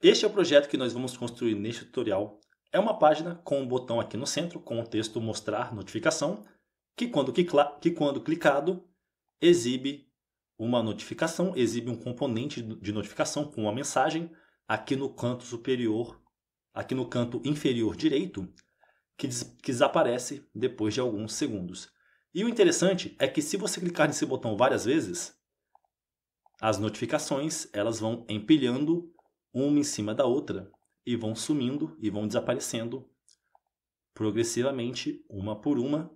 Este é o projeto que nós vamos construir neste tutorial. É uma página com um botão aqui no centro, com o texto mostrar notificação, que quando clicado, exibe uma notificação, exibe um componente de notificação com uma mensagem aqui no canto superior, aqui no canto inferior direito, que desaparece depois de alguns segundos. E o interessante é que se você clicar nesse botão várias vezes, as notificações elas vão empilhando uma em cima da outra e vão sumindo e vão desaparecendo progressivamente, uma por uma,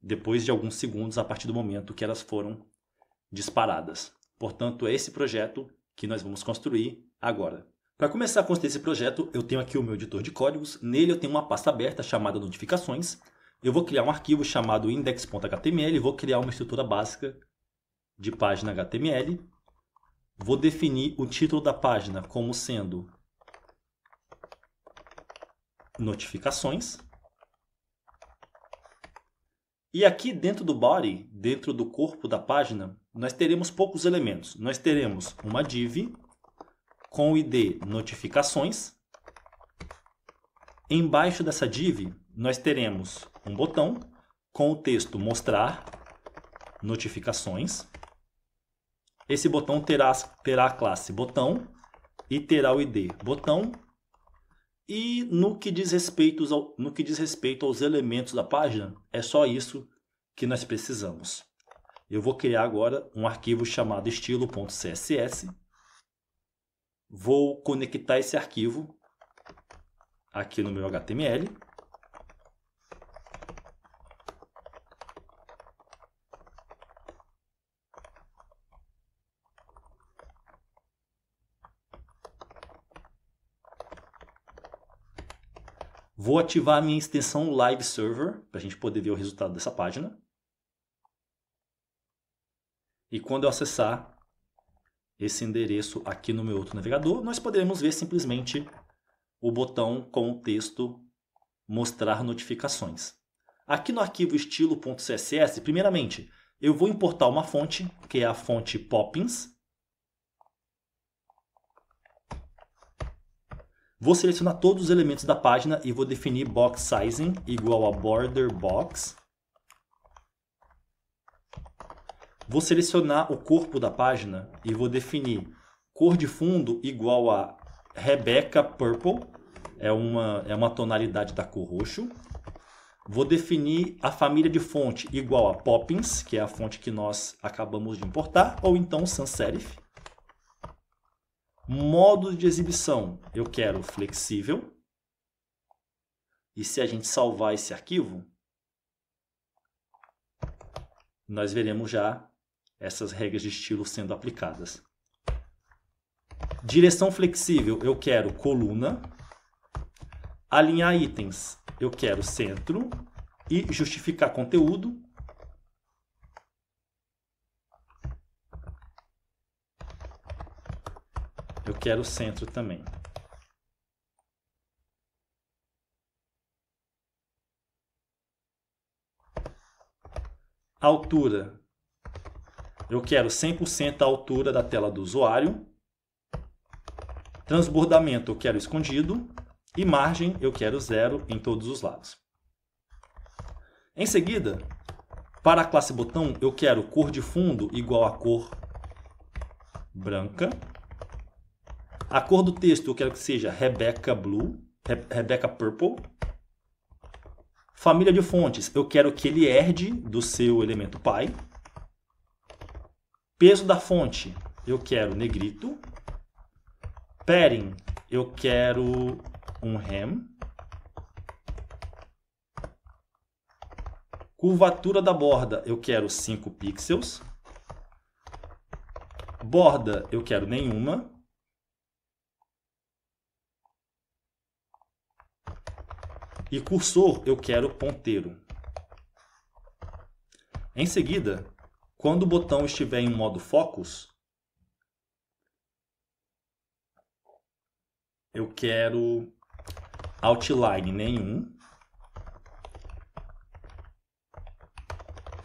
depois de alguns segundos, a partir do momento que elas foram disparadas. Portanto, é esse projeto que nós vamos construir agora. Para começar a construir esse projeto, eu tenho aqui o meu editor de códigos. Nele eu tenho uma pasta aberta chamada notificações. Eu vou criar um arquivo chamado index.html e vou criar uma estrutura básica de página HTML. Vou definir o título da página como sendo notificações. E aqui dentro do body, dentro do corpo da página, nós teremos poucos elementos. Nós teremos uma div com o id notificações. Embaixo dessa div, nós teremos um botão com o texto mostrar notificações. Esse botão terá a classe botão e terá o id botão. E no que diz respeito aos elementos da página, é só isso que nós precisamos. Eu vou criar agora um arquivo chamado estilo.css. Vou conectar esse arquivo aqui no meu HTML. Vou ativar a minha extensão Live Server para a gente poder ver o resultado dessa página. E quando eu acessar esse endereço aqui no meu outro navegador, nós poderemos ver simplesmente o botão com o texto mostrar notificações. Aqui no arquivo estilo.css, primeiramente, eu vou importar uma fonte, que é a fonte Poppins. Vou selecionar todos os elementos da página e vou definir box sizing igual a border box. Vou selecionar o corpo da página e vou definir cor de fundo igual a Rebecca Purple, é uma tonalidade da cor roxo. Vou definir a família de fonte igual a Poppins, que é a fonte que nós acabamos de importar, ou então sans serif. Modo de exibição, eu quero flexível. E se a gente salvar esse arquivo, nós veremos já essas regras de estilo sendo aplicadas. Direção flexível, eu quero coluna. Alinhar itens, eu quero centro. E justificar conteúdo, eu quero centro também. Altura, eu quero 100% a altura da tela do usuário. Transbordamento, eu quero escondido. E margem, eu quero 0 em todos os lados. Em seguida, para a classe botão, eu quero cor de fundo igual a cor branca. A cor do texto eu quero que seja Rebecca Purple. Família de fontes, eu quero que ele herde do seu elemento pai. Peso da fonte, eu quero negrito. Padding, eu quero um rem. Curvatura da borda, eu quero 5 pixels. Borda, eu quero nenhuma. E cursor, eu quero ponteiro. Em seguida, quando o botão estiver em modo focus, eu quero outline nenhum.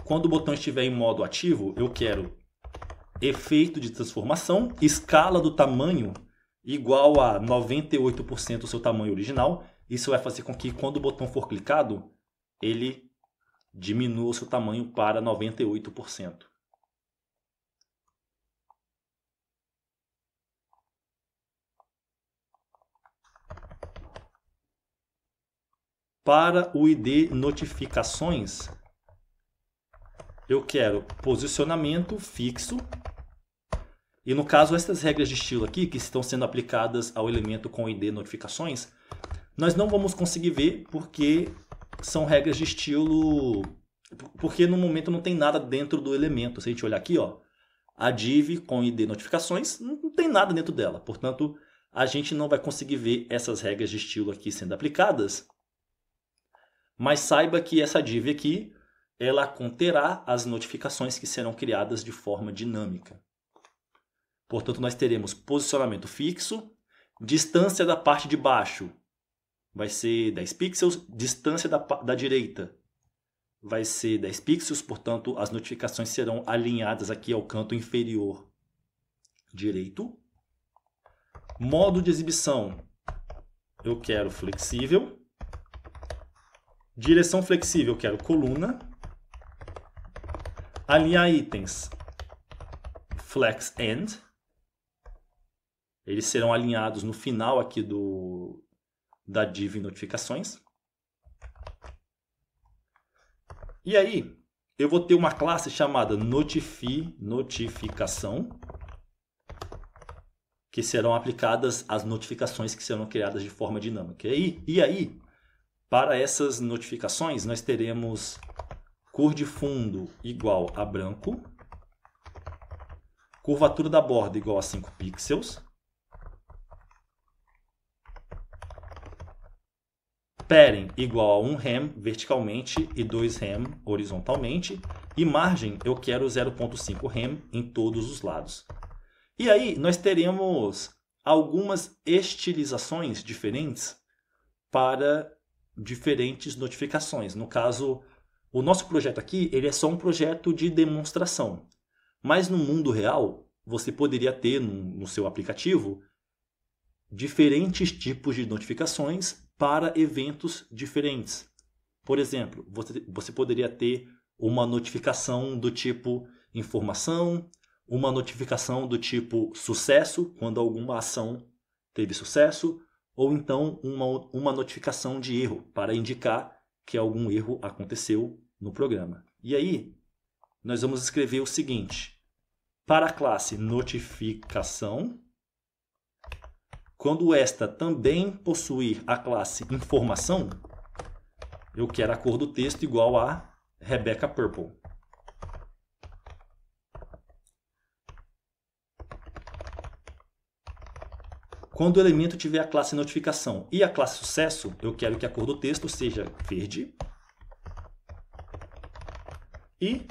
Quando o botão estiver em modo ativo, eu quero efeito de transformação, escala do tamanho igual a 98% do seu tamanho original. Isso vai fazer com que quando o botão for clicado, ele diminua o seu tamanho para 98%. Para o ID notificações, eu quero posicionamento fixo. E no caso, essas regras de estilo aqui, que estão sendo aplicadas ao elemento com ID notificações, nós não vamos conseguir ver porque são regras de estilo... Porque no momento não tem nada dentro do elemento. Se a gente olhar aqui, ó, a div com ID notificações, não tem nada dentro dela. Portanto, a gente não vai conseguir ver essas regras de estilo aqui sendo aplicadas. Mas saiba que essa div aqui, ela conterá as notificações que serão criadas de forma dinâmica. Portanto, nós teremos posicionamento fixo, distância da parte de baixo vai ser 10 pixels, distância da direita vai ser 10 pixels, portanto, as notificações serão alinhadas aqui ao canto inferior direito. Modo de exibição, eu quero flexível. Direção flexível, eu quero coluna. Alinhar itens, flex end. Eles serão alinhados no final aqui da div notificações. E aí, eu vou ter uma classe chamada notificação, que serão aplicadas as notificações que serão criadas de forma dinâmica. E aí, para essas notificações, nós teremos cor de fundo igual a branco, curvatura da borda igual a 5 pixels, padding igual a 1 rem verticalmente e 2 rem horizontalmente. E margem eu quero 0.5 rem em todos os lados. E aí nós teremos algumas estilizações diferentes para diferentes notificações. No caso, o nosso projeto aqui ele é só um projeto de demonstração. Mas no mundo real, você poderia ter no seu aplicativo diferentes tipos de notificações para eventos diferentes. Por exemplo, você poderia ter uma notificação do tipo informação, uma notificação do tipo sucesso, quando alguma ação teve sucesso, ou então uma notificação de erro, para indicar que algum erro aconteceu no programa. E aí, nós vamos escrever o seguinte: para a classe notificação, quando esta também possuir a classe informação, eu quero a cor do texto igual a Rebecca Purple. Quando o elemento tiver a classe notificação e a classe sucesso, eu quero que a cor do texto seja verde. E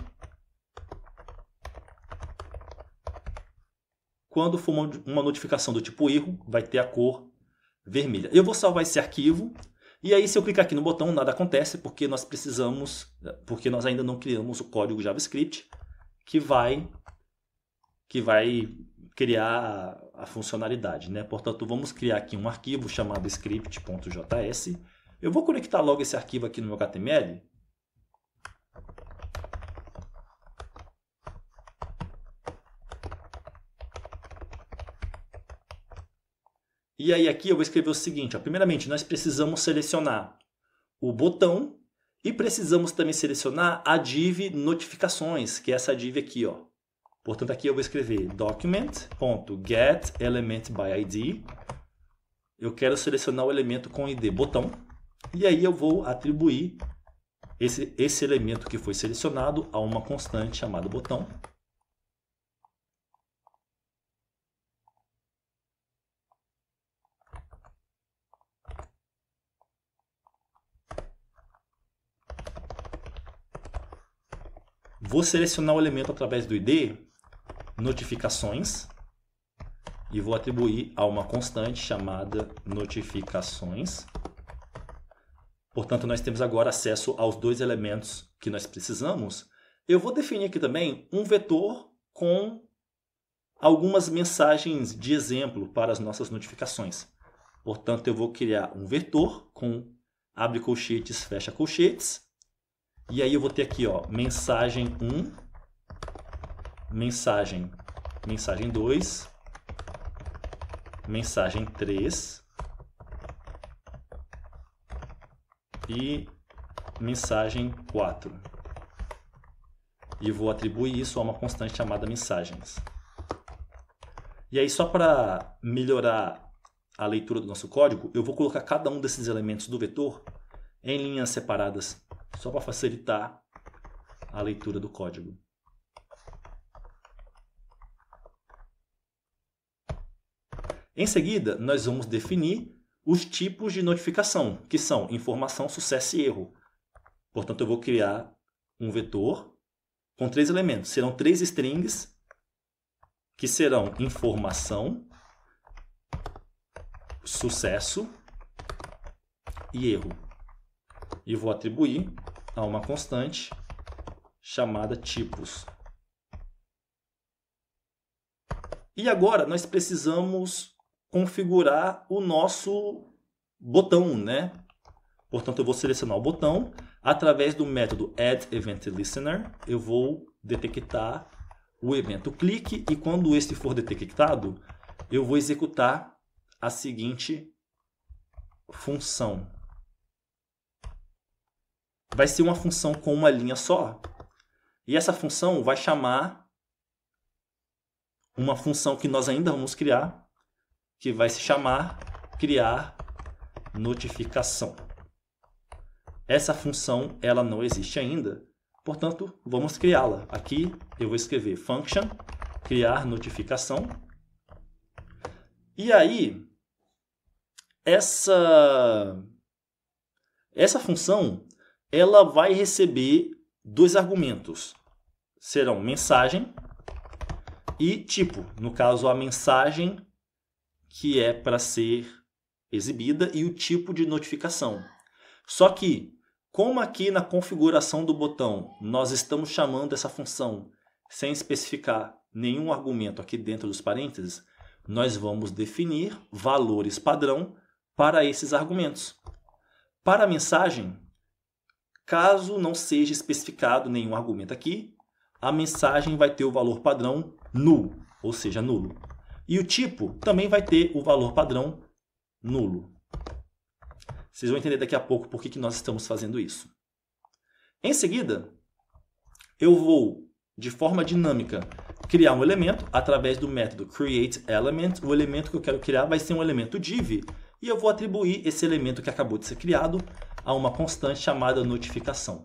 quando for uma notificação do tipo erro, vai ter a cor vermelha. Eu vou salvar esse arquivo. E aí, se eu clicar aqui no botão, nada acontece, porque nós ainda não criamos o código JavaScript que vai criar a funcionalidade, né? Portanto, vamos criar aqui um arquivo chamado script.js. Eu vou conectar logo esse arquivo aqui no meu HTML. E aí aqui eu vou escrever o seguinte, ó. Primeiramente, nós precisamos selecionar o botão e precisamos também selecionar a div notificações, que é essa div aqui, ó. Portanto, aqui eu vou escrever document.getElementById. Eu quero selecionar o elemento com ID botão. E aí eu vou atribuir esse elemento que foi selecionado a uma constante chamada botão. Vou selecionar o elemento através do ID notificações e vou atribuir a uma constante chamada notificações. Portanto, nós temos agora acesso aos dois elementos que nós precisamos. Eu vou definir aqui também um vetor com algumas mensagens de exemplo para as nossas notificações. Portanto, eu vou criar um vetor com abre colchetes, fecha colchetes. E aí eu vou ter aqui, ó, mensagem 1, mensagem 2, mensagem 3 e mensagem 4. E vou atribuir isso a uma constante chamada mensagens. E aí, só para melhorar a leitura do nosso código, eu vou colocar cada um desses elementos do vetor em linhas separadas, só para facilitar a leitura do código. Em seguida, nós vamos definir os tipos de notificação, que são informação, sucesso e erro. Portanto, eu vou criar um vetor com 3 elementos. Serão 3 strings, que serão informação, sucesso e erro. E vou atribuir a uma constante chamada tipos. E agora nós precisamos configurar o nosso botão, né? Portanto, eu vou selecionar o botão. Através do método addEventListener, eu vou detectar o evento clique e quando este for detectado, eu vou executar a seguinte função. Vai ser uma função com uma linha só. E essa função vai chamar uma função que nós ainda vamos criar, que vai se chamar criar notificação. Essa função ela não existe ainda, portanto, vamos criá-la. Aqui eu vou escrever function criar notificação. E aí, essa função ela vai receber 2 argumentos. Serão mensagem e tipo. No caso, a mensagem que é para ser exibida e o tipo de notificação. Só que, como aqui na configuração do botão nós estamos chamando essa função sem especificar nenhum argumento aqui dentro dos parênteses, nós vamos definir valores padrão para esses argumentos. Para a mensagem, caso não seja especificado nenhum argumento aqui, a mensagem vai ter o valor padrão null, ou seja, nulo. E o tipo também vai ter o valor padrão nulo. Vocês vão entender daqui a pouco por que nós estamos fazendo isso. Em seguida, eu vou, de forma dinâmica, criar um elemento através do método createElement. O elemento que eu quero criar vai ser um elemento div e eu vou atribuir esse elemento que acabou de ser criado a uma constante chamada notificação.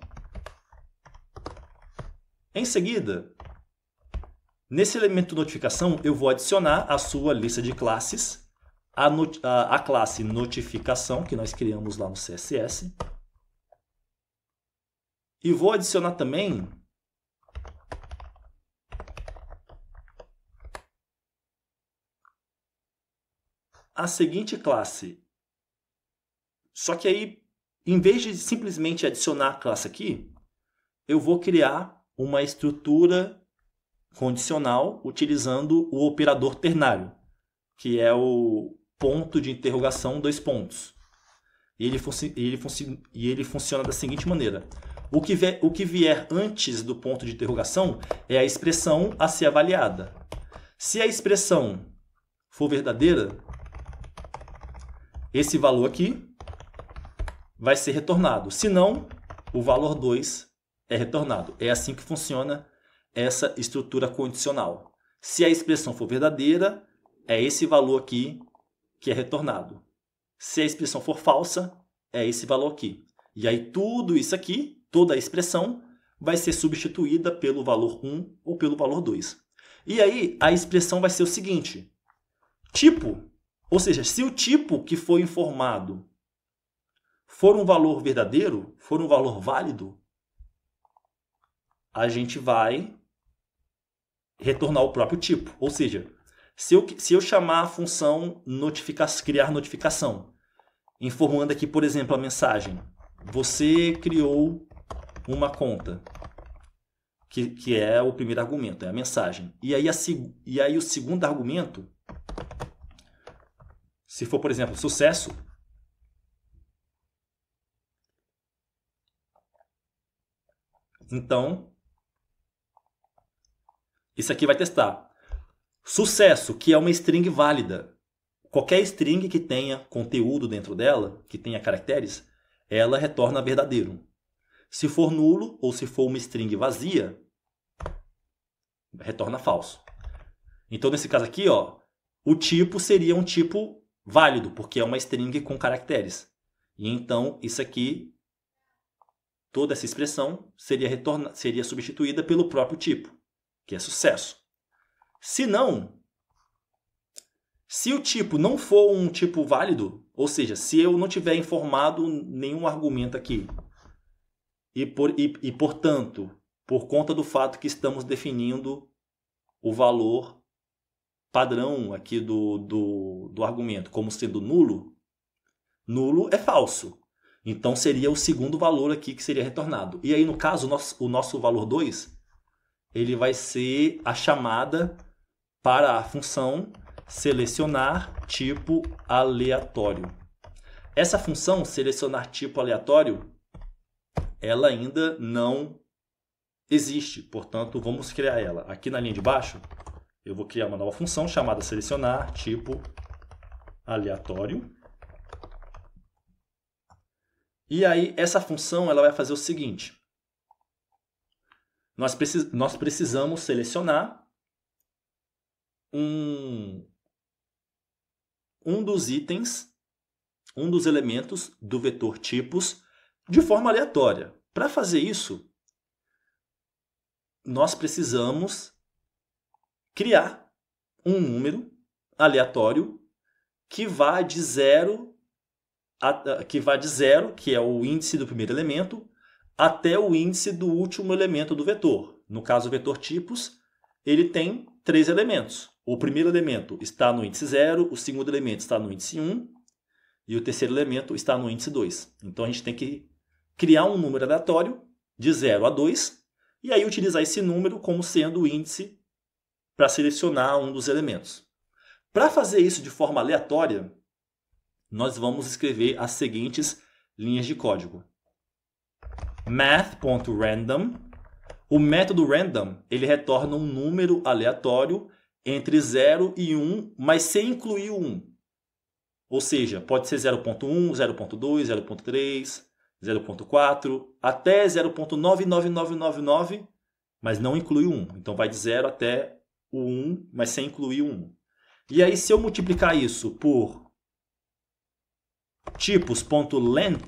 Em seguida, nesse elemento notificação, eu vou adicionar a sua lista de classes, a classe notificação, que nós criamos lá no CSS. E vou adicionar também a seguinte classe. Só que aí, em vez de simplesmente adicionar a classe aqui, eu vou criar uma estrutura condicional utilizando o operador ternário, que é o ponto de interrogação 2 pontos. E ele funciona da seguinte maneira. O que vier antes do ponto de interrogação é a expressão a ser avaliada. Se a expressão for verdadeira, esse valor aqui vai ser retornado. Se não, o valor 2 é retornado. É assim que funciona essa estrutura condicional. Se a expressão for verdadeira, é esse valor aqui que é retornado. Se a expressão for falsa, é esse valor aqui. E aí tudo isso aqui, toda a expressão, vai ser substituída pelo valor 1 ou pelo valor 2. E aí a expressão vai ser o seguinte. Tipo, ou seja, se o tipo que foi informado for um valor verdadeiro, for um valor válido, a gente vai retornar o próprio tipo. Ou seja, se eu chamar a função criar notificação, informando aqui, por exemplo, a mensagem, você criou uma conta, que é o primeiro argumento, é a mensagem. E aí o segundo argumento, se for, por exemplo, sucesso, então isso aqui vai testar. Sucesso, que é uma string válida. Qualquer string que tenha conteúdo dentro dela, que tenha caracteres, ela retorna verdadeiro. Se for nulo ou se for uma string vazia, retorna falso. Então, nesse caso aqui, ó, o tipo seria um tipo válido, porque é uma string com caracteres. E então, isso aqui, toda essa expressão seria substituída pelo próprio tipo, que é sucesso. Se não, se o tipo não for um tipo válido, ou seja, se eu não tiver informado nenhum argumento aqui, e portanto, por conta do fato que estamos definindo o valor padrão aqui do argumento como sendo nulo, nulo é falso. Então seria o segundo valor aqui que seria retornado. E aí, no caso, o nosso valor 2, ele vai ser a chamada para a função selecionar tipo aleatório. Essa função, selecionar tipo aleatório, ela ainda não existe. Portanto, vamos criar ela. Aqui na linha de baixo, eu vou criar uma nova função chamada selecionar tipo aleatório. E aí, essa função ela vai fazer o seguinte. Nós precisamos selecionar um dos itens, um dos elementos do vetor tipos de forma aleatória. Para fazer isso, nós precisamos criar um número aleatório que vá de zero, que é o índice do primeiro elemento, até o índice do último elemento do vetor. No caso, o vetor tipos, ele tem 3 elementos. O primeiro elemento está no índice 0, o segundo elemento está no índice 1 e o terceiro elemento está no índice 2. Então, a gente tem que criar um número aleatório de 0 a 2 e aí utilizar esse número como sendo o índice para selecionar um dos elementos. Para fazer isso de forma aleatória, nós vamos escrever as seguintes linhas de código. Math.random. O método random ele retorna um número aleatório entre 0 e 1, mas sem incluir o 1. Ou seja, pode ser 0.1, 0.2, 0.3, 0.4, até 0.99999, mas não inclui o 1. Então vai de 0 até o 1, mas sem incluir o 1. E aí, se eu multiplicar isso por tipos.length,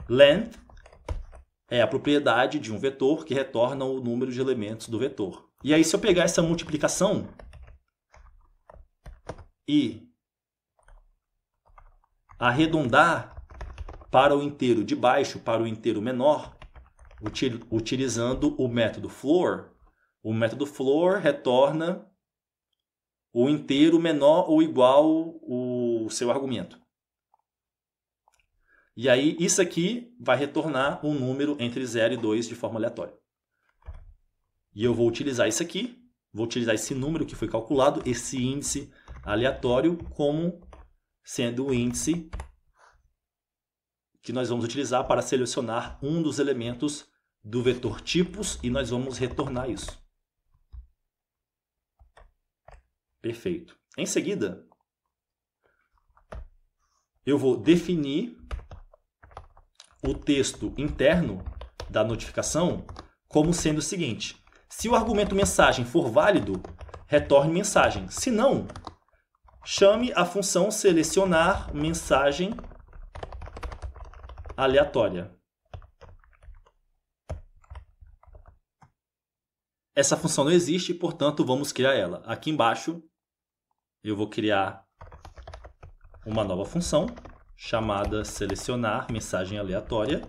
length é a propriedade de um vetor que retorna o número de elementos do vetor. E aí, se eu pegar essa multiplicação e arredondar para o inteiro de baixo, para o inteiro menor, utilizando o método floor retorna o inteiro menor ou igual o seu argumento. E aí, isso aqui vai retornar um número entre 0 e 2 de forma aleatória. E eu vou utilizar isso aqui, vou utilizar esse número que foi calculado, esse índice aleatório, como sendo o índice que nós vamos utilizar para selecionar um dos elementos do vetor tipos e nós vamos retornar isso. Perfeito. Em seguida, eu vou definir o texto interno da notificação como sendo o seguinte. Se o argumento mensagem for válido, retorne mensagem. Se não, chame a função selecionar mensagem aleatória. Essa função não existe, portanto, vamos criar ela. Aqui embaixo, eu vou criar uma nova função chamada selecionar mensagem aleatória.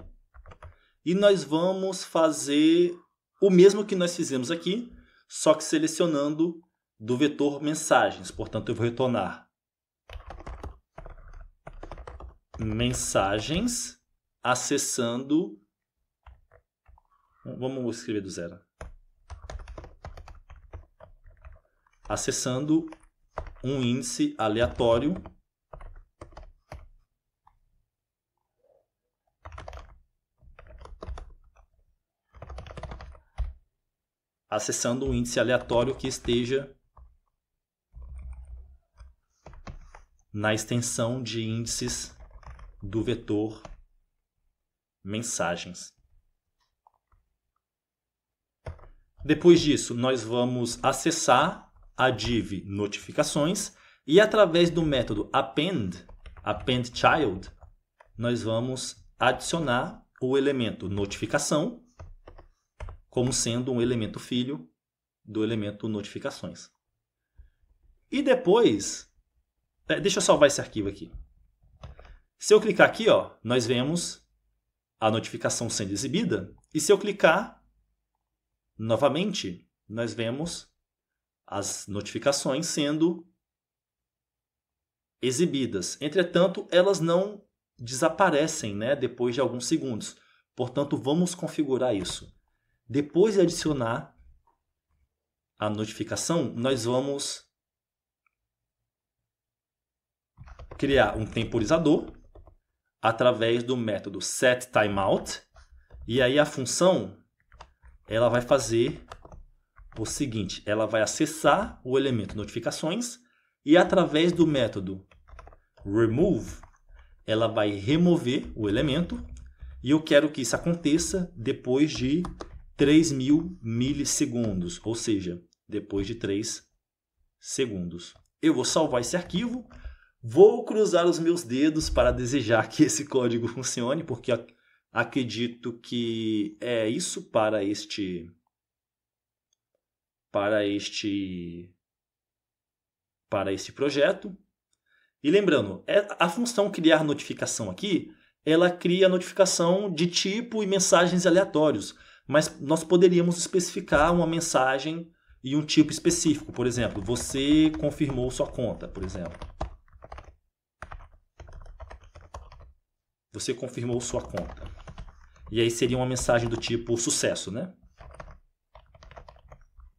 E nós vamos fazer o mesmo que nós fizemos aqui, só que selecionando do vetor mensagens. Portanto, eu vou retornar mensagens acessando... Vamos escrever do zero. acessando um índice aleatório que esteja na extensão de índices do vetor mensagens. Depois disso, nós vamos acessar a div notificações e através do método append child, nós vamos adicionar o elemento notificação como sendo um elemento filho do elemento notificações. E depois, deixa eu salvar esse arquivo aqui. Se eu clicar aqui, ó, nós vemos a notificação sendo exibida. E se eu clicar novamente, nós vemos as notificações sendo exibidas. Entretanto, elas não desaparecem, né, depois de alguns segundos. Portanto, vamos configurar isso. Depois de adicionar a notificação, nós vamos criar um temporizador através do método setTimeout. E aí a função ela vai fazer o seguinte, ela vai acessar o elemento notificações e através do método remove, ela vai remover o elemento e eu quero que isso aconteça depois de 3.000 milissegundos, ou seja, depois de 3 segundos. Eu vou salvar esse arquivo, vou cruzar os meus dedos para desejar que esse código funcione, porque acredito que é isso para este projeto. E lembrando, a função criar notificação aqui, ela cria notificação de tipo e mensagens aleatórios, mas nós poderíamos especificar uma mensagem e um tipo específico. Por exemplo, você confirmou sua conta, por exemplo. Você confirmou sua conta. E aí seria uma mensagem do tipo sucesso, né?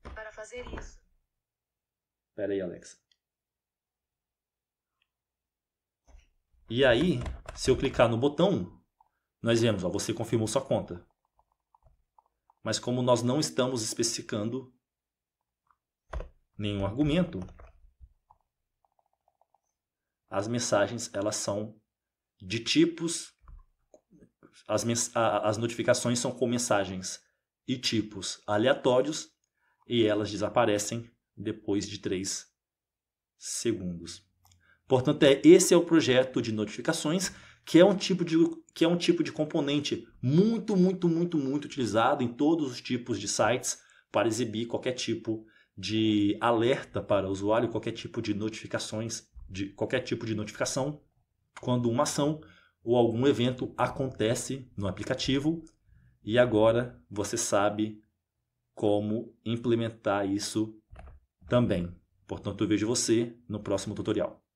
Para fazer isso. Espera aí, Alexa. E aí, se eu clicar no botão, nós vemos, ó, você confirmou sua conta. Mas como nós não estamos especificando nenhum argumento, as mensagens elas são de tipos, as notificações são com mensagens e tipos aleatórios e elas desaparecem depois de 3 segundos. Portanto, esse é o projeto de notificações, que é um tipo de componente muito utilizado em todos os tipos de sites para exibir qualquer tipo de alerta para o usuário, qualquer tipo de notificações, qualquer tipo de notificação quando uma ação ou algum evento acontece no aplicativo. E agora você sabe como implementar isso também. Portanto, eu vejo você no próximo tutorial.